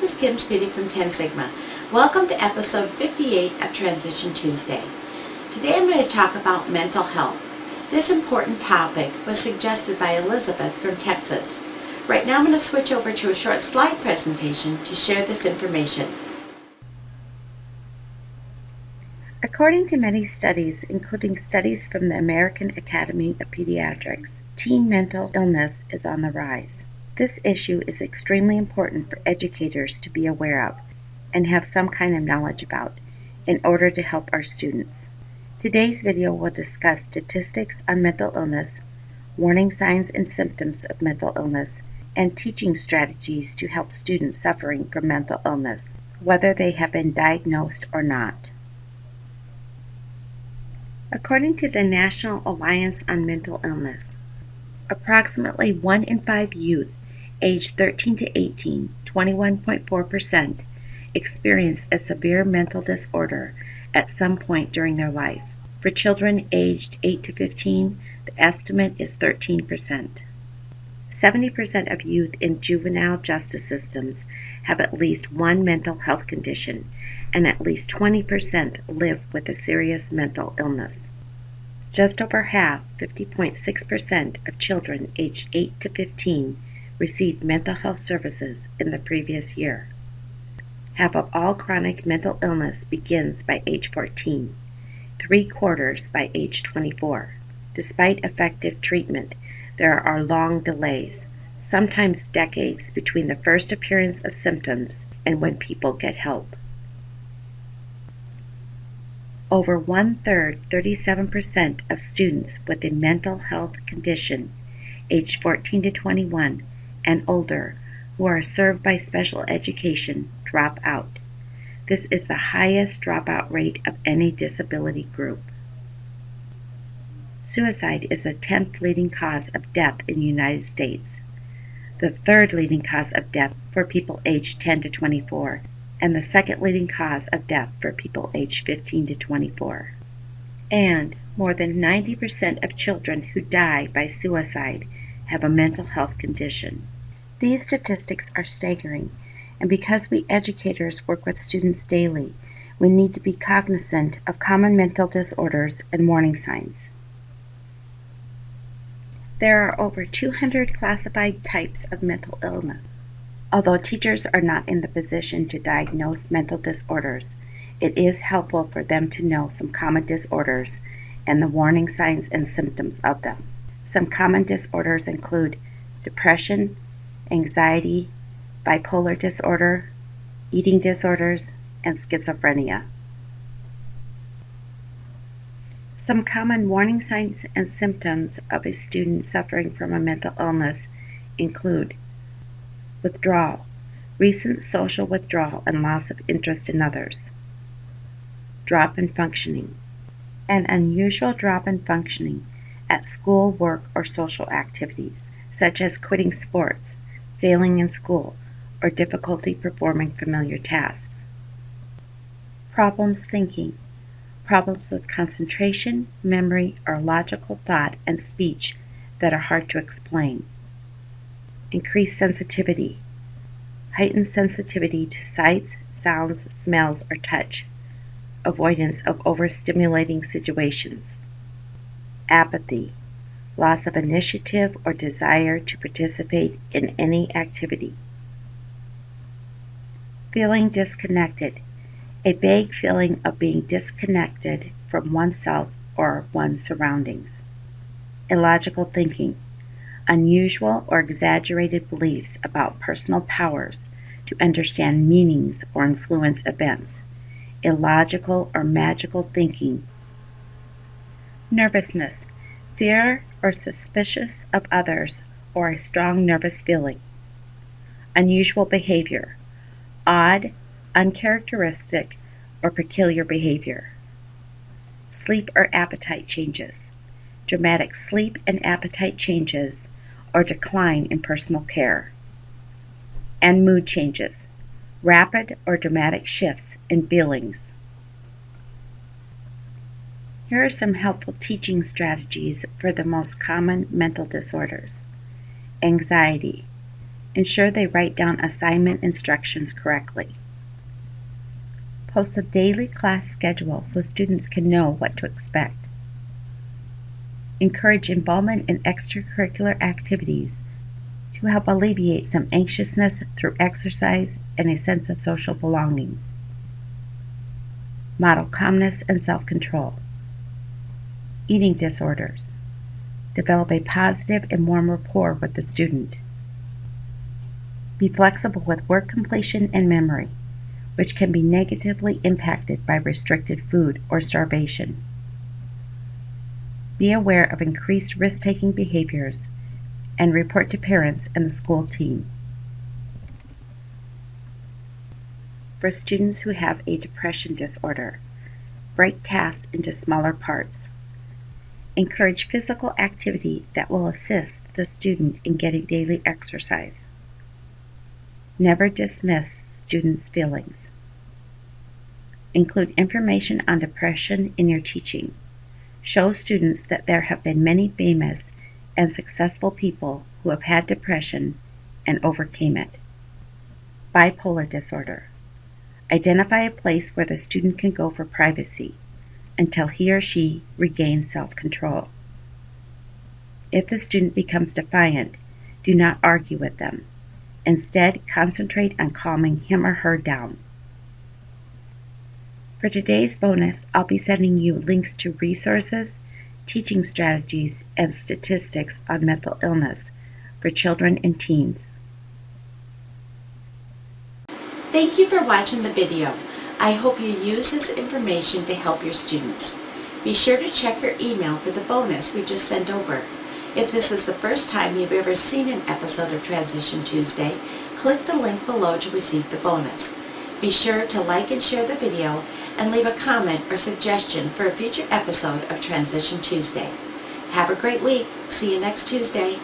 is Kim speaking from 10 Sigma. Welcome to episode 58 of Transition Tuesday. Today I'm going to talk about mental health. This important topic was suggested by Elizabeth from Texas. Right now I'm going to switch over to a short slide presentation to share this information. According to many studies, including studies from the American Academy of Pediatrics, teen mental illness is on the rise. This issue is extremely important for educators to be aware of and have some kind of knowledge about in order to help our students. Today's video will discuss statistics on mental illness, warning signs and symptoms of mental illness, and teaching strategies to help students suffering from mental illness, whether they have been diagnosed or not. According to the National Alliance on Mental Illness, approximately 1 in 5 youth aged 13 to 18, 21.4%, experience a severe mental disorder at some point during their life. For children aged 8 to 15, the estimate is 13%. 70% of youth in juvenile justice systems have at least one mental health condition, and at least 20% live with a serious mental illness. Just over half, 50.6% of children aged 8 to 15 received mental health services in the previous year. Half of all chronic mental illness begins by age 14, 3/4 by age 24. Despite effective treatment, there are long delays, sometimes decades, between the first appearance of symptoms and when people get help. Over 1/3, 37% of students with a mental health condition, aged 14 to 21 and older, who are served by special education, drop out. This is the highest dropout rate of any disability group. Suicide is the 10th leading cause of death in the United States, the 3rd leading cause of death for people aged 10 to 24, and the 2nd leading cause of death for people aged 15 to 24. And more than 90% of children who die by suicide have a mental health condition. These statistics are staggering, and because we educators work with students daily, we need to be cognizant of common mental disorders and warning signs. There are over 200 classified types of mental illness. Although teachers are not in the position to diagnose mental disorders, it is helpful for them to know some common disorders and the warning signs and symptoms of them. Some common disorders include depression, anxiety, bipolar disorder, eating disorders, and schizophrenia. Some common warning signs and symptoms of a student suffering from a mental illness include withdrawal, recent social withdrawal and loss of interest in others, drop in functioning, an unusual drop in functioning at school, work, or social activities, such as quitting sports, failing in school, or difficulty performing familiar tasks. Problems thinking, problems with concentration, memory, or logical thought and speech that are hard to explain. Increased sensitivity, heightened sensitivity to sights, sounds, smells, or touch. Avoidance of overstimulating situations. Apathy, loss of initiative or desire to participate in any activity. Feeling disconnected, a vague feeling of being disconnected from oneself or one's surroundings. Illogical thinking, unusual or exaggerated beliefs about personal powers to understand meanings or influence events. Illogical or magical thinking. Nervousness, fear or suspicious of others or a strong nervous feeling. Unusual behavior, odd, uncharacteristic, or peculiar behavior. Sleep or appetite changes, dramatic sleep and appetite changes or decline in personal care. And mood changes, rapid or dramatic shifts in feelings. Here are some helpful teaching strategies for the most common mental disorders. Anxiety, Ensure they write down assignment instructions correctly. Post the daily class schedule so students can know what to expect. Encourage involvement in extracurricular activities to help alleviate some anxiousness through exercise and a sense of social belonging. Model calmness and self-control. Eating disorders. Develop a positive and warm rapport with the student. Be flexible with work completion and memory, which can be negatively impacted by restricted food or starvation. Be aware of increased risk-taking behaviors and report to parents and the school team. For students who have a depression disorder, break tasks into smaller parts. Encourage physical activity that will assist the student in getting daily exercise. Never dismiss students' feelings. Include information on depression in your teaching. Show students that there have been many famous and successful people who have had depression and overcame it. Bipolar disorder. Identify a place where the student can go for privacy until he or she regains self-control. If the student becomes defiant, do not argue with them. Instead, concentrate on calming him or her down. For today's bonus, I'll be sending you links to resources, teaching strategies, and statistics on mental illness for children and teens. Thank you for watching the video. I hope you use this information to help your students. Be sure to check your email for the bonus we just sent over. If this is the first time you've ever seen an episode of Transition Tuesday, click the link below to receive the bonus. Be sure to like and share the video and leave a comment or suggestion for a future episode of Transition Tuesday. Have a great week. See you next Tuesday.